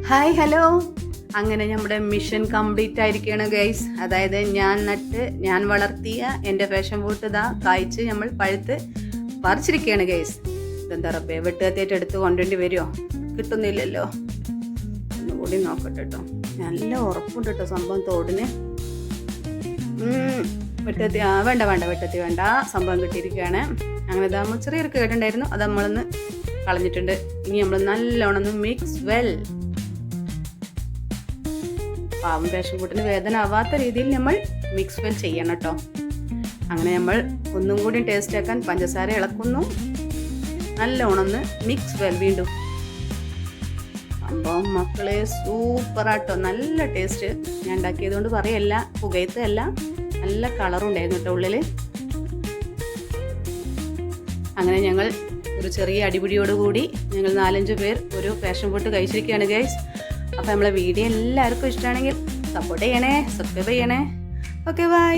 Hi hello. അങ്ങനെ നമ്മുടെ mission complete ആയിരിക്കുകയാണ് ഗൈസ്. അതായത് ഞാൻ വളർത്തിയ എൻ്റെ പാഷൻ ഫ്രൂട്ട് ഇതാ കായ്ച്ച് നമ്മൾ പഴുത്ത് പറിച്ചിരിക്കുകയാണ് ഗൈസ്. ഇതെന്താ റബ്ബേ, വെട്ടുകത്തിയായിട്ട് എടുത്ത് കൊണ്ടുവേണ്ടി വരുമോ? കിട്ടുന്നില്ലല്ലോ. ഒന്നുകൂടി നോക്കട്ടെ കേട്ടോ. നല്ല ഉറപ്പുണ്ട് കേട്ടോ സംഭവം തോടിന്. വെട്ടുകത്തി വെട്ടുകത്തി വേണ്ട, സംഭവം കിട്ടിയിരിക്കുകയാണ്. അങ്ങനെ ഇതാകുമ്പോൾ ചെറിയൊരു കേടുണ്ടായിരുന്നു, അത് നമ്മളൊന്ന് കളഞ്ഞിട്ടുണ്ട്. ഇനി നമ്മൾ നല്ലോണം ഒന്ന് മിക്സ് വെൽ. പാവം പാഷൻ ഫ്രൂട്ടിന് വേദന ആവാത്ത രീതിയിൽ നമ്മൾ മിക്സ് വെൽ ചെയ്യണം കേട്ടോ. അങ്ങനെ നമ്മൾ ഒന്നും കൂടി ടേസ്റ്റ് ആക്കാൻ പഞ്ചസാര ഇളക്കുന്നു. നല്ലോണം ഒന്ന് മിക്സ് വെൽ. വീണ്ടും സംഭവം മക്കളെ സൂപ്പറാട്ടോ, നല്ല ടേസ്റ്റ്. ഞാൻ ഉണ്ടാക്കിയത് കൊണ്ട് പറയല്ല, പുകയത്തല്ല, നല്ല കളറും ഉണ്ടായിരുന്നു കേട്ടോ ഉള്ളിൽ. അങ്ങനെ ഞങ്ങൾ ഒരു ചെറിയ അടിപിടിയോടുകൂടി ഞങ്ങൾ 4-5 പേർ ഒരു പാഷൻ ഫ്രൂട്ട് കഴിച്ചിരിക്കുകയാണ് ഗൈസ്. അപ്പോൾ നമ്മളെ വീഡിയോ എല്ലാവർക്കും ഇഷ്ടമാണെങ്കിൽ സപ്പോർട്ട് ചെയ്യണേ, സബ്സ്ക്രൈബ് ചെയ്യണേ. Okay bye.